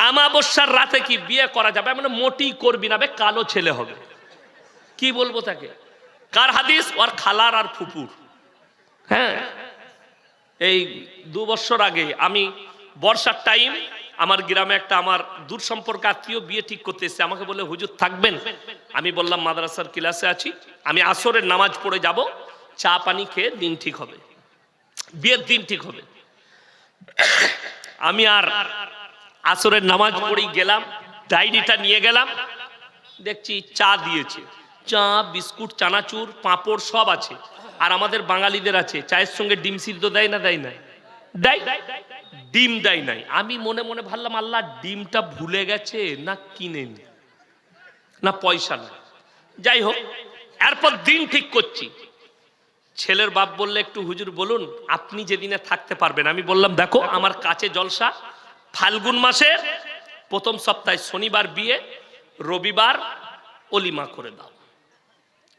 আমাবস্যার রাতে কি বিয়ে করা যাবে? মানে মোটি করবি না বে, কালো ছেলে হবে। কি বলবো তাকে? কার হাদিস? ওর খালার আর ফুপুর। হ্যাঁ, এই 2 বছর আগে আমি বর্ষার টাইম, আমার গ্রামে একটা আমার দূর সম্পর্ক আত্মীয় বিয়ে ঠিক করতে এসেছে। আমাকে বলে হুজুর থাকবেন? আমি বললাম মাদ্রাসার ক্লাসে আছি, আমি আসরের নামাজ পড়ে যাব, চা পানি খেয়ে দিন ঠিক হবে, বিয়ের দিন ঠিক হবে। আমি আর আসরের নামাজ পড়েই গেলাম, ডায়েরিটা নিয়ে গেলাম, দেখছি চা দিয়েছে, চা বিস্কুট চানাচুর পাঁপড় সব আছে। আর আমাদের বাঙালিদের আছে চায়ের সঙ্গে ডিম সিদ্ধ দেয় না? দেয় না? দেয়। ডিম দেয় নাই। আমি মনে মনে ভাবলাম আল্লাহ ডিমটা ভুলে গেছে না কিনে নি, না পয়সা না, যাই হোক। এরপর দিন ঠিক করছি, ছেলের বাপ বললে একটু হুজুর বলুন আপনি যেদিনে থাকতে পারবেন। আমি বললাম দেখো আমার কাছে জলসা, ফাল্গুন মাসের প্রথম সপ্তাহে শনিবার বিয়ে, রবিবার অলিমা করে দাও।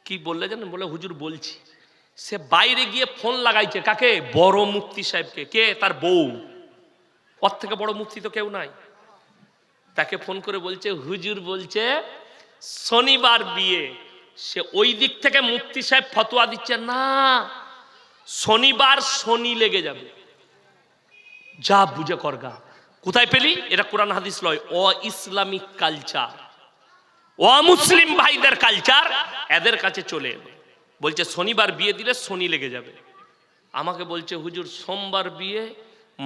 কি বললে জানেন? বলে হুজুর বলছি। সে বাইরে গিয়ে ফোন লাগাইছে কাকে? বড় মুফতি সাহেবকে। কে? তার বউ। ওর থেকে বড় মুফতি তো কেউ নাই। তাকে ফোন করে বলছে হুজুর বলছে শনিবার বিয়ে। সে ওই দিক থেকে মুফতি সাহেব ফতোয়া দিচ্ছে না, শনিবার শনি লেগে যাবে, যা বুঝে করগা। কোথায় পেলি? এটা কোরআন হাদিস লয়, ও ইসলামিক কালচার, ও মুসলিম ভাইদের কালচার, এদের কাছে চলে এলো। বলছে শনিবার বিয়ে দিলে শনি লেগে যাবে। আমাকে বলছে হুজুর সোমবার বিয়ে,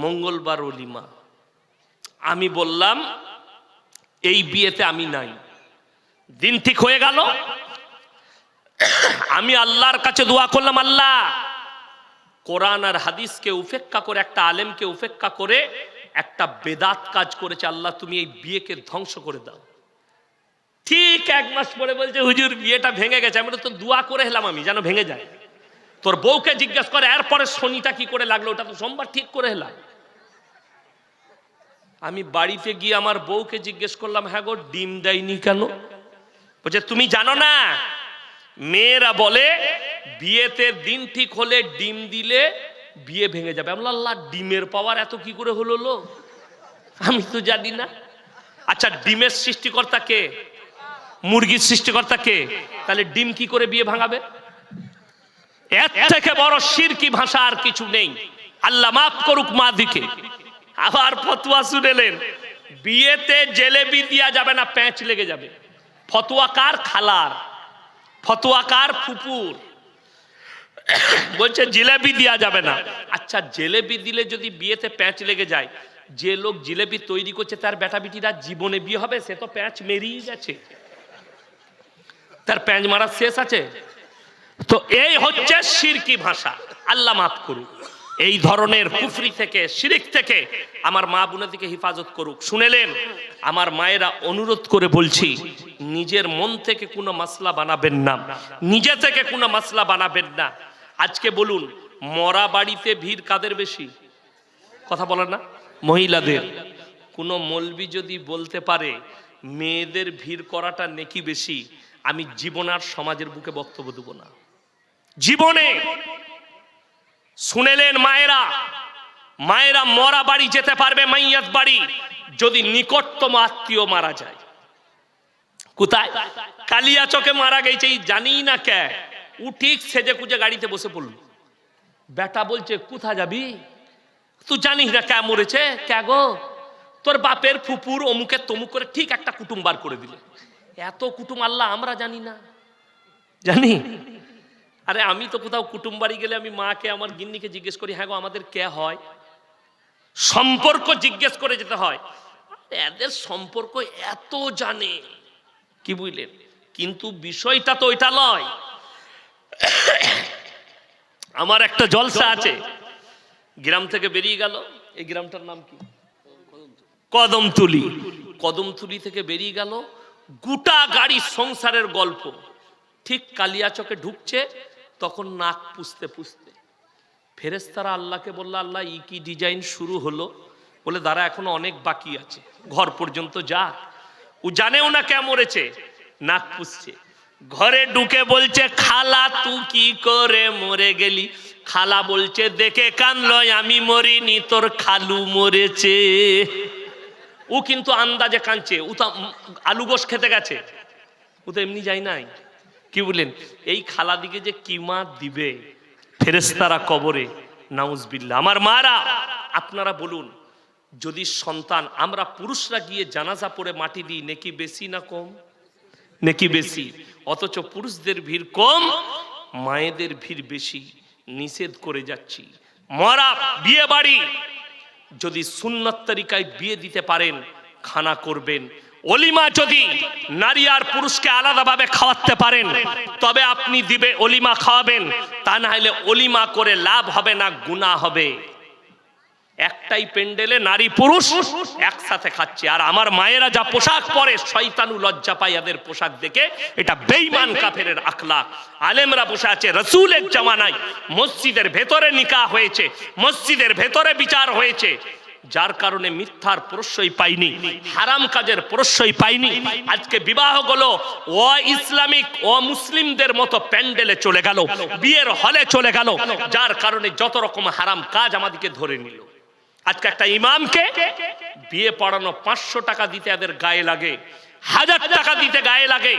মঙ্গলবার অলিমা। আমি বললাম এই বিয়েতে আমি নাই। দিন ঠিক হয়ে গেল, আমি আল্লাহর কাছে দোয়া করলাম, আল্লাহ কোরআন আর হাদিসকে উপেক্ষা করে, একটা আলেমকে উপেক্ষা করে একটা বেদাত কাজ করেছে, আল্লাহ তুমি এই বিয়েকে ধ্বংস করে দাও। ঠিক 1 মাস পরে বলছে হুজুর বিয়েটা ভেঙে গেছে। আমি তো দোয়া করে এলাম আমি যেন ভেঙে যায়। তোর বউকে জিজ্ঞেস করে এরপরে শনিটা কি করে লাগলো, ওটা তো সোমবার ঠিক করে এলাম। আমি বাড়িতে গিয়ে আমার বউকে জিজ্ঞেস করলাম হ্যাঁ গো ডিম দেয়নি কেন? বলছে তুমি জানো না, মেয়েরা বলে বিয়েতে দিন ঠিক হলে ডিম দিলে বিয়ে ভেঙে যাবে। আমি আল্লাহ ডিমের পাওয়ার এত কি করে হলো লো, আমি তো জানি না। আচ্ছা ডিমের সৃষ্টিকর্তা কে? মুরগির সৃষ্টিকর্তা কে? তাহলে ডিম কি করে বিয়ে ভাঙাবে? এর থেকে বড় শিরকি ভাষা আর কিছু নেই। আল্লাহ মাফ করুক মা দিকে। আবার ফতোয়া শুনেলেন বিয়েতে জেলেবি দেওয়া যাবে না, প্যাঁচ লেগে যাবে। ফতোয়া কার? খালার। ফতোয়া কার? ফুপুর। বলছে জিলেবি দেওয়া যাবে না। আচ্ছা জিলেবি দিলে যদি বিয়েতে প্যাঁচ লেগে যায়, যে লোক জিলেবি তৈরি করছে তার বেটা বিটিরা জীবনে বিয়ে হবে? সে তো প্যাঁচ মেরিয়ে গেছে, তার প্যাঁচ মারা শেষ আছে। তো এই হচ্ছে শিরকি ভাষা। আল্লাহ মাফ করুক, এই ধরনের কুফরি থেকে, শিরিক থেকে আমার মা বোনেদিকে হেফাজত করুক। শুনেলেন আমার মায়েরা, অনুরোধ করে বলছি নিজের মন থেকে কোনো মাসলা বানাবেন না, নিজে থেকে কোনো মাসলা বানাবেন না। আজকে বলুন মরা বাড়িতে ভিড় কাদের বেশি? কথা বলেন না? মহিলাদের। কোনো মৌলবি যদি বলতে পারে মেয়েদের ভিড় করাটা নেকি বেশি, আমি জীবন আর সমাজের বুকে বক্তব্য দেব না, জীবনে। শুনেলেন মায়েরা, মায়েরা মরা বাড়ি যেতে পারবে, মাইয়াত বাড়ি, যদি নিকটতম আত্মীয় মারা যায়। কোথায়? কালিয়াচকে মারা গেছে, জানি না কে। ও ঠিক সেজে কুজে গাড়িতে বসে পড়ল। বেটা বলছে কোথা যাবি? তুই জানিস না কে মরেছে? কে গো? তোর বাপের ফুপুর অমুকের তমুক করে ঠিক একটা কুটুম বার করে দিলে। এত কুটুম আল্লাহ আমরা জানি না? জানি। আরে আমি তো কোথাও কুটুম বাড়ি গেলে আমি মাকে, আমার গিন্নিকে জিজ্ঞেস করি হ্যাঁ গো আমাদের কে হয়, সম্পর্ক জিজ্ঞেস করে যেতে হয়। এদের সম্পর্ক এত জানে, কি বুঝলেন? কিন্তু বিষয়টা তো ওইটা নয়। আমার একটা জলসা আছে, গ্রাম থেকে বেরিয়ে গেল। এই গ্রামটার নাম কি? কদমতলি। কদমতলি থেকে বেরিয়ে গেল, গোটা গাড়ি সংসারের গল্প। ঠিক কালিয়াচকে ঢুকছে, তখন নাক পুষতে পুষতে ফেরেশতারা আল্লাহকে বলল আল্লাহ ই কি ডিজাইন শুরু হলো? বলে দাঁড়া এখনো অনেক বাকি আছে, ঘর পর্যন্ত যা। ও জানেও না কে মরেছে, নাক পুষছে। ঘরে ঢুকে বলছে খালা তুই কি করে মরে গেলি? খালা বলছে দেখে কানলো আমি মরিনি, তোর খালু মরেছে। ও কিন্তু আন্দাজে কাঁদছে, ও তো আলু গোশ খেতে গেছে, ও তো এমনি যায় নাই। কি বললেন? এই খালাদিকে যে কিমা দিবে ফেরেশতারা কবরে, নাউজবিল্লাহ। আমার মারা, আপনারা বলুন, যদি সন্তান, আমরা পুরুষরা গিয়ে জানাজা পড়ে মাটি দিই, নেকি বেশি না কম? নেকি বেশি। অথচ পুরুষদের ভিড় কম, মায়েদের ভিড় বেশি। নিষেধ করে যাচ্ছি, মরা বিয়ে বাড়ি যদি সুন্নত তরিকায় বিয়ে দিতে পারেন, খানা করবেন। অলিমা যদি নারী আর পুরুষকে আলাদাভাবে খাওয়াতে পারেন, তবে আপনি দিবে অলিমা খাওয়াবেন। তা না হলে অলিমা করে লাভ হবে না, গুনাহ হবে। একটাই প্যান্ডেলে নারী পুরুষ একসাথে খাচ্ছে, আর আমার মায়েরা যা পোশাক পরে, শয়তানু লজ্জা পায় এদের পোশাক দেখে। এটা বেঈমান কাফেরের আখলাক। আলেমরা বসে আছে রাসূলের জামানায়, মসজিদের ভেতরে নিকাহ হয়েছে, মসজিদের ভেতরে বিচার হয়েছে, যার কারণে মিথ্যার প্রশ্রয় পাইনি, হারাম কাজের প্রশ্রয় পাইনি। আজকে বিবাহগুলো ও ইসলামিক ও মুসলিমদের মতো প্যান্ডেলে চলে গেল, বিয়ের হলে চলে গেল, যার কারণে যত রকম হারাম কাজ আমাদেরকে ধরে নিল। আজকে একটা ইমামকে বিয়ে পড়ানো 500 টাকা দিতে এদের গায়ে লাগে, 1000 টাকা দিতে গায়ে লাগে,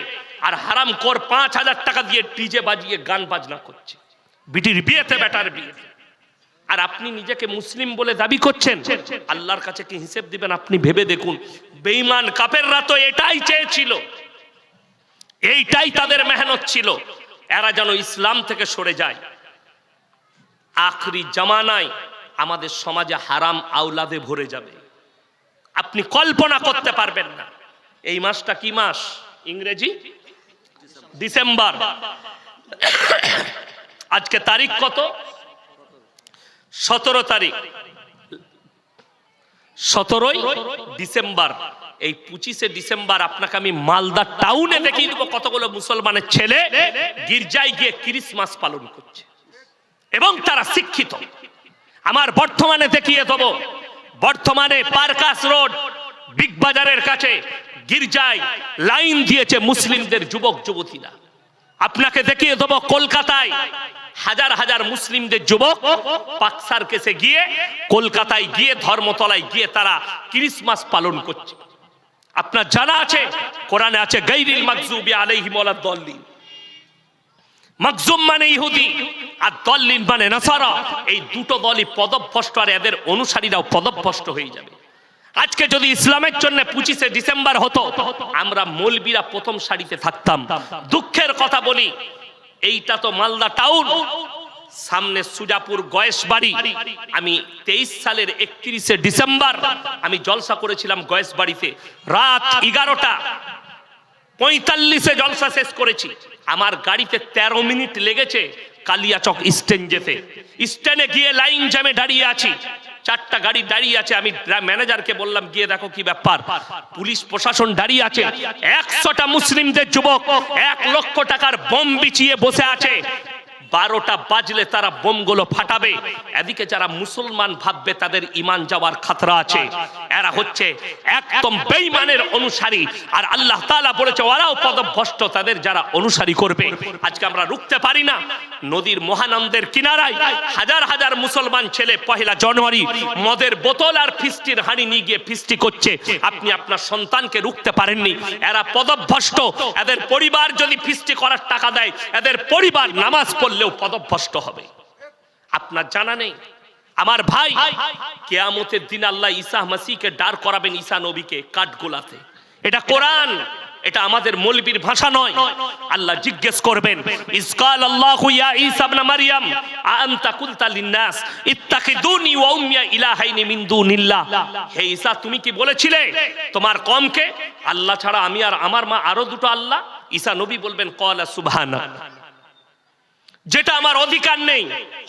আর হারাম কর 5000 টাকা দিয়ে ডিজে বাজিয়ে গান বাজনা করছে বিটির বিয়েতে, বেটার বিয়েতে। আর আপনি নিজেকে মুসলিম বলে দাবি করছেন, আল্লাহর কাছে কি হিসেব দিবেন? আপনি ভেবে দেখুন। বেঈমান কাফেররা তো এটাই চেয়েছিল, এইটাই তাদের মেহনত ছিল, এরা যেন ইসলাম থেকে সরে যায়। আখরি জামানায় আমাদের সমাজে হারাম আওলাদে ভরে যাবে, আপনি কল্পনা করতে পারবেন না। এই মাসটা কি মাস? ইংরেজি ডিসেম্বর। আজকে তারিখ কত? 17 তারিখ, 17ই ডিসেম্বর। এই 25শে ডিসেম্বর আপনাকে আমি মালদা টাউনে দেখিয়ে দেবো কতগুলো মুসলমানের ছেলে গির্জায় গিয়ে ক্রিসমাস পালন করছে, এবং তারা শিক্ষিত। আমার বর্তমানে দেখিয়ে দেবো, বর্তমানে পার্কাস রোড বিগ বাজারের কাছে গির্জায় লাইন দিয়েছে মুসলিমদের যুবক যুবতীরা। আপনাকে দেখিয়ে দেবো কলকাতায় হাজার হাজার মুসলিমদের যুবক পাক সার্কাসে গিয়ে, কলকাতায় গিয়ে, ধর্মতলায় গিয়ে তারা ক্রিসমাস পালন করছে। আপনার জানা আছে কোরআনে আছে গায়রিল মাগযুবি আলাইহিম ওয়ালাদ দাল্লিন। মাগজুম মানে ইহুদি আর দল্লিন মানে নাসারা। এই দুটো দলই পদভ্রষ্ট, আর এদের অনুসারীরাও পদভ্রষ্ট হয়ে যাবে। আজকে যদি ইসলামের জন্য 25শে ডিসেম্বর হতো, আমরা মৌলবীরা প্রথম সারিতে থাকতাম। দুঃখের কথা বলি, এইটা তো মালদা টাউন, সামনে সুজাপুর গয়েশবাড়ি। আমি 23 সালের 31শে ডিসেম্বর আমি জলসা করেছিলাম গয়েশবাড়িতে। রাত 11:45 জলসা শেষ করেছি। আমার গাড়িতে 13 মিনিট লেগেছে কালিয়াচক স্ট্যান্ড যেতে। স্ট্যান্ডে গিয়ে লাইন জ্যামে দাঁড়িয়ে আছি, 4টা গাড়ি দাঁড়িয়ে আছে। আমি ম্যানেজারকে বললাম গিয়ে দেখো কি ব্যাপার। পুলিশ প্রশাসন দাঁড়িয়ে আছে, 100টা মুসলিমদের যুবক 1 লক্ষ টাকার বোম বিছিয়ে বসে আছে। 12টা বাজলে তারা বোমগুলো ফাটাবে। এদিকে যারা মুসলমান ভাববে তাদের ঈমান যাওয়ার খতরা আছে। এরা হচ্ছে একদম বেঈমানের অনুসারী, আর আল্লাহ তাআলা বলেছে ওরাও পদভ্রষ্ট, তাদের যারা অনুসারী করবে। আজকে আমরা রুখতে পারি না। নদীর মহানন্দের কিনারায় হাজার হাজার মুসলমান ছেলে 1 জানুয়ারি মদের বোতল আর ফিস্টির হাঁড়ি নিয়ে গিয়ে ফিস্টি করছে। আপনি আপনার সন্তানকে রুখতে পারেননি। এরা পদভ্রষ্ট। এদের পরিবার যদি ফিস্টি করার টাকা দেয়, এদের পরিবার নামাজ পড়লেও পদভ্রষ্ট হবে। আপনার জানা নেই আমার ভাই, কিয়ামতের দিন আল্লাহ ঈসা মাসিহকে দাঁড় করাবেন, ঈসা নবীকে কাঠগোলাতে। এটা কোরআন, এটা আমাদের মৌলবীর ভাষা নয়। আল্লাহ জিজ্ঞেস করবেন, ইসকাল আল্লাহু ইয়া ঈসা ইবনে মারইয়াম আনতা কুলতা লিন-নাস ইত্তাখিদুনি ওয়া উম্মিয়া ইলাহাইনি মিন দুনিল্লাহ। হে ঈসা, তুমি কি বলেছিলে তোমার কওমকে আল্লাহ ছাড়া আমি আর আমার মা আরো দুটো আল্লাহ? ঈসা নবী বলবেন ক্বালা সুবহানা, যেটা আমার অধিকার নেই,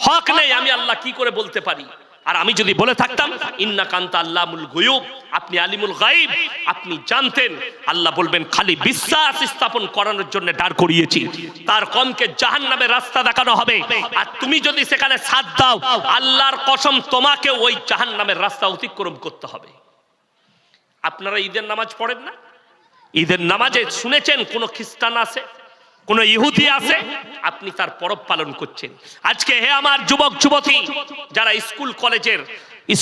হক নেই, আমি আল্লাহ কি করে বলতে পারি? আর আমি যদি বলে থাকতাম ইন্নাকা আনতা আল্লামুল গায়ুব, আপনি আলিমুল গায়ব, আপনি জানতেন। আল্লাহ বলবেন খালি বিশ্বাস স্থাপন করানোর জন্য দাঁড় করিয়েছি, তার কমকে জাহান্নামের রাস্তা দেখানো হবে। আর তুমি যদি সেখানে সাথ দাও, আল্লাহর কসম তোমাকে ওই জাহান্নামের রাস্তা অতিক্রম করতে হবে। আপনারা ঈদের নামাজ পড়েন না? ঈদের নামাজে শুনেছেন কোন খ্রিস্টান আছে, কোন ইহুদি আছে? আপনি তার পরব পালন করছেন। আজকে হে আমার যুবক যুবতী, যারা স্কুল কলেজের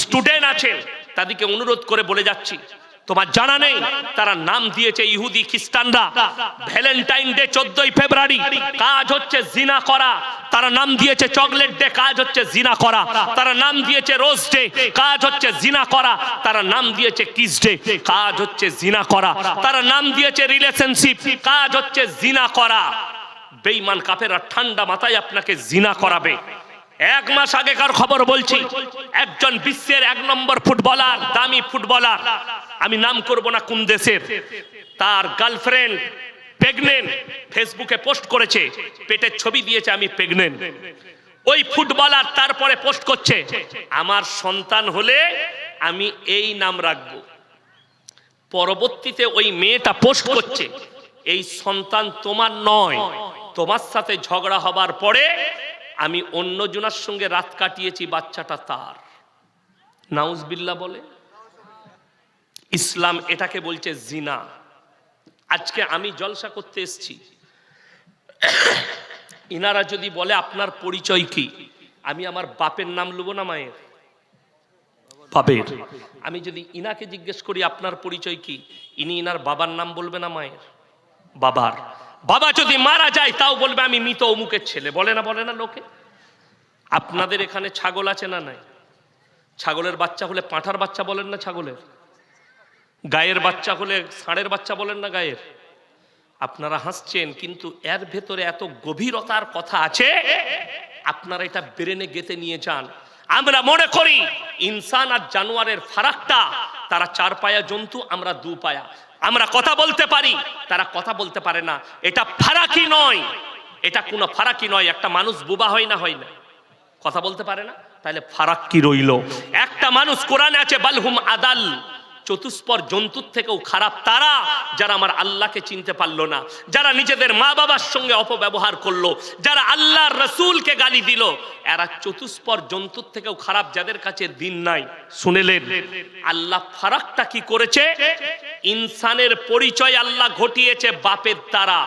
স্টুডেন্ট আছেন, তাদেরকে অনুরোধ করে বলে যাচ্ছি, তোমার জানা নেই তারা নাম দিয়েছে ইহুদি খ্রিস্টানরা ভ্যালেন্টাইন ডে 14ই ফেব্রুয়ারি, কাজ হচ্ছে জিনা করা। তারা নাম দিয়েছে চকলেট ডে, কাজ হচ্ছে জিনা করা। তারা নাম দিয়েছে রোজ ডে, কাজ হচ্ছে জিনা করা। তারা নাম দিয়েছে কিস ডে, কাজ হচ্ছে জিনা করা। তারা নাম দিয়েছে রিলেশনশিপ, কাজ হচ্ছে জিনা করা। বেঈমান কাফেররা ঠান্ডা মাথায় আপনাকে জিনা করাবে। 1 মাস আগেকার খবর বলছি, একজন বিশ্বের 1 নম্বর ফুটবলার, দামি ফুটবলার, আমি নাম করব না কোন দেশের, তার গার্লফ্রেন্ড প্রেগনেন্ট, ফেসবুকে পোস্ট করেছে, পেটের ছবি দিয়েছে আমি প্রেগনেন্ট। ওই ফুটবলার তারপরে পোস্ট করছে, আমার সন্তান হলে আমি এই নাম রাখবো। পরবর্তীতে ওই মেয়েটা পোস্ট করছে, এই সন্তান তোমার নয়, তোমার সাথে ঝগড়া হবার পরে আমি অন্য জনের সঙ্গে রাত কাটিয়েছি, বাচ্চাটা তার। নাউজবিল্লাহ বলে। ইসলাম এটাকে বলছে জিনা। আজকে আমি জলসা করতে এসেছি, ইনারা যদি বলে আপনার পরিচয় কি, আমি আমার বাপের নাম লুবো না মায়ের? বাপের। আমি যদি ইনাকে জিজ্ঞেস করি আপনার পরিচয় কি, ইনি ইনার বাবার নাম বলবে না মায়ের? বাবার। বাবা যদি মারা যায় তাও বলবে আমি মৃত অমুকের ছেলে, বলে না লোকে? আপনাদের এখানে ছাগল আছে না নাই? ছাগলের বাচ্চা হলে পাঁঠার বাচ্চা বলেন না ছাগলের? গায়ের বাচ্চা হলে ষাঁড়ের বাচ্চা বলেন না গায়ের? আপনারা হাসছেন, কিন্তু এর ভেতরে এত গভীরতার কথা আছে, আপনারা এটা ব্রেনে গেঁথে নিয়ে যান। আমরা মনে করি ইনসান আর জানোয়ারের ফারাকটা, তারা 4 পায়া জন্তু, আমরা 2 পায়া। আমরা কথা বলতে পারি, তারা কথা বলতে পারে না। এটা ফারাকি নয়, এটা কোনো ফারাকি নয়। একটা মানুষ বোবা হয় না, হয় না? কথা বলতে পারে না, তাহলে ফারাক কি রইল? একটা মানুষ, কোরআনে আছে বালহুম আদাল, চতুষ্পর জন্তুর থেকেও খারাপ তারা যারা আমার আল্লাহকে চিনতে পারলো না, যারা নিজেদের মা বাবার সঙ্গে অপব্যবহার করলো, যারা আল্লাহর রসুলকে গালি দিল, এরা চতুষ্পর জন্তুর থেকেও খারাপ, যাদের কাছে দিন নাই। শুনেলেন আল্লাহ ফারাকটা কি করেছে? ইনসানের পরিচয় আল্লাহ ঘটিয়েছে বাপের দ্বারা,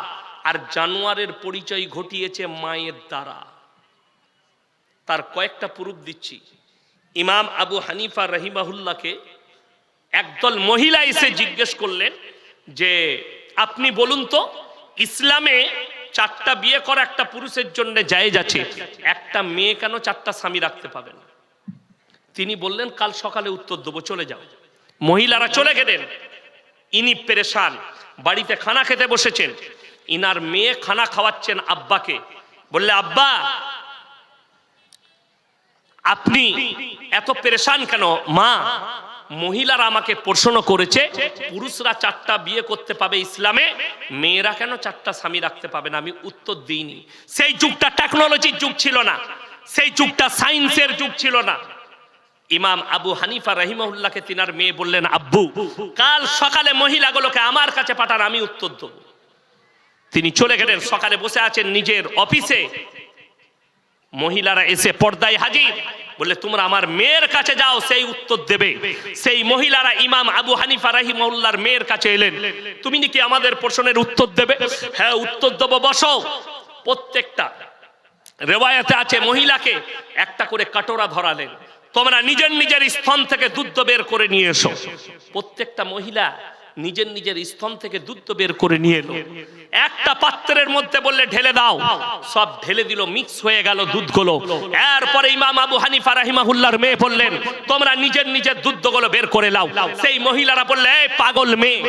আর জানোয়ারের পরিচয় ঘটিয়েছে মায়ের দ্বারা। তার কয়েকটা প্রুফ দিচ্ছি। ইমাম আবু হানিফা রহিমাহুল্লাহকে একদল মহিলা এসে জিজ্ঞেস করলেন যে আপনি বলুন তো, ইসলামে 4টা বিয়ে করা একটা পুরুষের জন্য জায়েজ আছে, একটা মেয়ে কেন 4টা স্বামী রাখতে পাবে না? তিনি বললেন কাল সকালে উত্তর দেবো, চলে যাও। মহিলারা চলে গেলেন। ইনি পেরেশান, বাড়িতে খানা খেতে বসেছেন। ইনার মেয়ে খানা খাওয়াচ্ছেন আব্বাকে। বললে আব্বা আপনি এত পেরেশান কেন? মা, মহিলারা আমাকে প্রশ্ন করেছে পুরুষরা 4টা বিয়ে করতে পাবে ইসলামে, মেয়েরা কেন 4টা স্বামী রাখতে পাবে না? আমি উত্তর দিইনি। সেই যুগটা টেকনোলজির যুগ ছিল না, সেই যুগটা সায়েন্সের যুগ ছিল না। ইমাম আবু হানিফা রহিমাহুল্লাহকে তিনার মেয়ে বললেন, আব্বু কাল সকালে মহিলাগুলোকে আমার কাছে পাঠান, আমি উত্তর দেব। তিনি চলে গেলেন। সকালে বসে আছেন নিজের অফিসে, মহিলারা এসে পর্দায় হাজির। বললে তোমরা আমার মেয়ের কাছে যাও, সেই উত্তর দেবে। সেই মহিলারা ইমাম আবু হানিফা রাহিমাহুল্লাহর মেয়ের কাছে এলেন। তুমি নাকি আমাদের প্রশ্নের উত্তর দেবে? হ্যাঁ উত্তর দেবো, বসো। প্রত্যেকটা রেওয়ায়াতে আছে মহিলাকে একটা করে কাটোরা ধরালেন, তোমরা নিজের নিজের স্তন থেকে দুধ বের করে নিয়ে এসো। প্রত্যেকটা মহিলা নিজের নিজের স্তন থেকে দুধ বের করে নিয়ে এলো। একটা পাত্রের মধ্যে বললে ঢেলে দাও, সব ঢেলে দিল, মিক্স হয়ে গেল দুধগুলো। এরপরে ইমাম আবু হানিফা রাহিমাহুল্লাহর মেয়ে বললেন তোমরা নিজের নিজের দুধগুলো বের করে লাও। সেই মহিলারা বললে এই পাগল মেয়ে,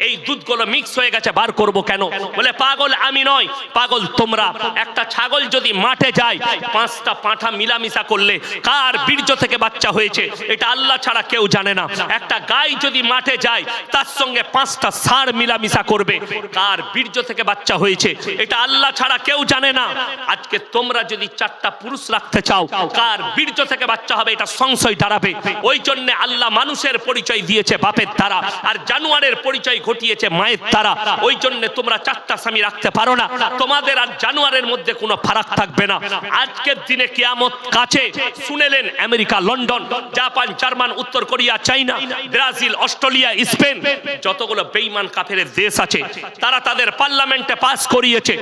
এই দুধগুলো মিক্স হয়ে গেছে, বার করব কেন? বলে পাগল আমি নয়, পাগল তোমরা। একটা ছাগল যদি মাঠে যায়, 5টা পাঁঠা মিলামিশা করলে কার বীর্য থেকে বাচ্চা হয়েছে এটা আল্লাহ ছাড়া কেউ জানে না। একটা গাই যদি মাঠে যায়, তার সঙ্গে 5টা ষাঁড় মিলামিশা করবে, কার বীর্য থেকে বাচ্চা হয়েছে এটা আল্লাহ ছাড়া কেউ জানে না। আজকে তোমরা যদি 4টা পুরুষ রাখতে চাও, কার বীর্য থেকে বাচ্চা হবে এটা সংশয় দাঁড়াবে। ওই জন্য আল্লাহ মানুষের পরিচয় দিয়েছে বাপের দ্বারা, আর জানোয়ারের পরিচয় ঘটিয়েছে মায়ের দ্বারা। ওই জন্য তোমরা 4টা স্বামী রাখতে পারো না, তোমাদের আর জানোয়ারের মধ্যে কোনো ফারাক থাকবে না। আজকের দিনে কিয়ামত কাছে। শুনেলেন আমেরিকা, লন্ডন, জাপান, জার্মান, উত্তর কোরিয়া, চাইনা, ব্রাজিল, অস্ট্রেলিয়া, স্পেন, যতগুলো বেঈমান কাফেরের দেশ আছে তারা তাদের পার্লামেন্টে পাস করিয়েছে।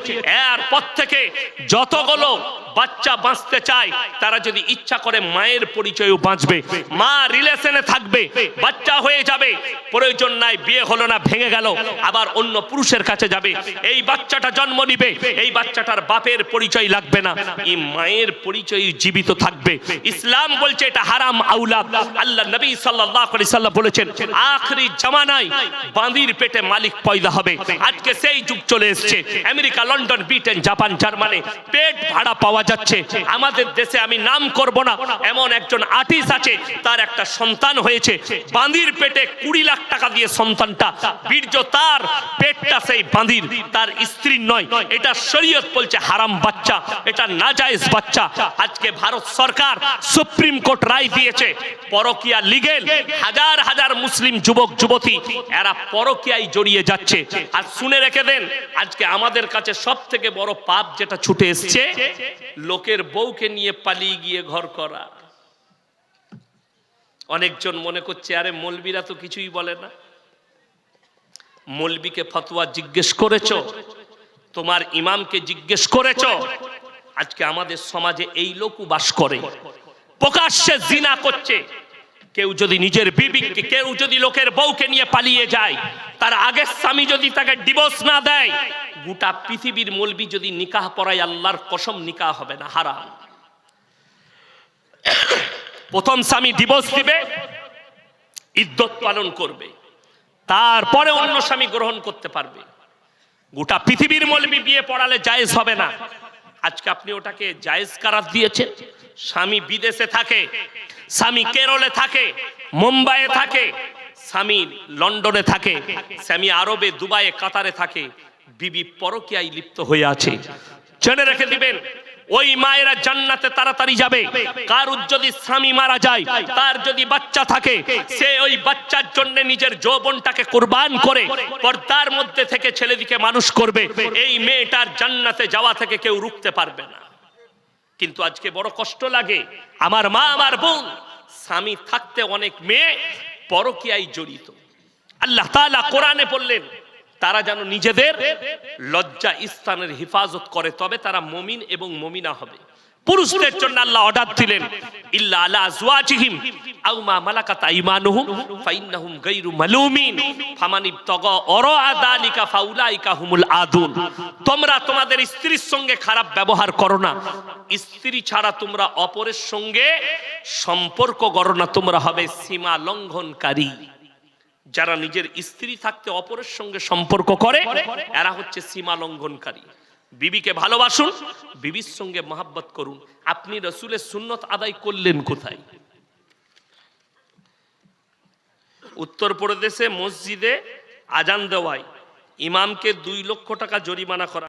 এরপর থেকে যতগুলো বাচ্চা বাঁচতে চায় তারা যদি ইচ্ছা করে মায়ের পরিচয়ও বাঁচবে, মা রিলেশনে থাকবে, বাচ্চা হয়ে যাবে, প্রয়োজন নাই বিয়ে হলো না ভেঙে গেল আবার অন্য পুরুষের কাছে যাবে, এই বাচ্চাটা জন্ম নিবে, এই বাচ্চাটার বাপের পরিচয় লাগবে না, এই মায়ের পরিচয় জীবিত থাকবে। ইসলাম বলছে এটা হারাম আওলাদ। আল্লাহ নবী সাল্লাল্লাহু আলাইহি সাল্লাম বলেছেন আখরি জামানায় বাঁদির পেটে মালিক পয়দা হবে। আজকে সেই যুগ চলে এসেছে। America, London, Britain, Japan, Germany পেট ভাড়া পাওয়া যাচ্ছে। আমাদের দেশে আমি নাম করব না, এমন একজন আর্টিস্ট আছে, তার একটা সন্তান হয়েছে, বাঁদির পেটে 20 লাখ টাকা দিয়ে সন্তানটা, বীর্য তার, পেটটা সেই বাঁদির, তার স্ত্রীর নয়। এটা শরীয়ত বলছে হারাম বাচ্চা, এটা নাজায়েজ বাচ্চা। আজকে ভারত সরকার সুপ্রিম কোর্ট রায় দিয়েছে পরকিয়া লিগেল। হাজার হাজার মুসলিম যুবক যুবতী এরা পরকিয়ায় জড়িয়ে যাচ্ছে। আর শুনে রেখে দেন, আজকে আমাদের কাছে সব থেকে বড় পাপ যেটা ছুটে এসছে, লোকের বউকে নিয়ে পালিয়ে গিয়ে ঘর করা। অনেকজন মনে করছে আরে মৌলবীরা তো কিছুই বলে না। মৌলবীকে ফতোয়া জিজ্ঞেস করেছো? তোমার ইমামকে জিজ্ঞেস করেছো? আজকে আমাদের সমাজে এই লোকও বাস করে, প্রকাশ্যে জিনা করছে। কেউ যদি নিজের বিবিকে, কেউ যদি লোকের বউকে নিয়ে পালিয়ে যায়, তার আগের স্বামী যদি তাকে ডিভোর্স না দেয়, গোটা পৃথিবীর মৌলবী যদি নিকাহ পড়ায়, আল্লাহর কসম নিকাহ হবে না, হারাম। প্রথম স্বামী ডিভোর্স দিবে, ইদ্যত পালন করবে, তারপরে অন্য স্বামী গ্রহণ করতে পারবে। গোটা পৃথিবীর মৌলবী বিয়ে পড়ালে জায়েজ হবে না। আজকে আপনি ওটাকে জায়েজ করার দিয়েছেন। স্বামী বিদেশে থাকে, স্বামী কেরলে থাকে, মুম্বাইয়ে থাকে, স্বামী লন্ডনে থাকে, স্বামী আরবে, দুবাইয়ে, কাতারে থাকে, বিবি পরকীয়ায় লিপ্ত হয়ে আছে। জেনে রেখে দিবেন, ওই মায়েরা জান্নাতে তাড়াতাড়ি যাবে। কারুর যদি স্বামী মারা যায়, তার যদি বাচ্চা থাকে, সে ওই বাচ্চার জন্য নিজের যৌবনটাকে কুরবান করে পর্দার মধ্যে থেকে ছেলেদিকে মানুষ করবে। এই মেয়েটার জান্নাতে যাওয়া থেকে কেউ রুখতে পারবে না। কিন্তু আজকে বড় কষ্ট লাগে, আমার মা, আমার বোন, স্বামী থাকতে অনেক মেয়ে পরকীয়ায় জড়িত। আল্লাহ তাআলা কোরআনে বললেন তারা যেন নিজেদের লজ্জা স্থানের হেফাজত করে, তবে তারা মুমিন এবং মুমিনা হবে। পুরুষদের জন্য আল্লাহ অর্ডার দিলেন ইল্লা আলা আজওয়াজিহিম আও মা মালাকাত আইমানুহুম ফাইন্নাহুম গায়রু মালুমিন ফামান ইবতাগা ওরা যালিকা ফাউলাইকা হুমুল আদুন। তোমরা তোমাদের স্ত্রীর সঙ্গে খারাপ ব্যবহার করো না, স্ত্রী ছাড়া তোমরা অপরের সঙ্গে সম্পর্ক করো না, তোমরা হবে সীমা লঙ্ঘনকারী। যারা নিজের স্ত্রী থাকতে অপরের সঙ্গে সম্পর্ক করে, এরা হচ্ছে সীমা লঙ্ঘনকারী। বিবিকে ভালোবাসুন, বিবির সঙ্গে মহব্বত করুন। আপনি রাসূলের সুন্নত আদায় করলেন কোথায়? উত্তরপ্রদেশে মসজিদে আজান দেওয়ায় ইমামকে 2 লক্ষ টাকা জরিমানা করা।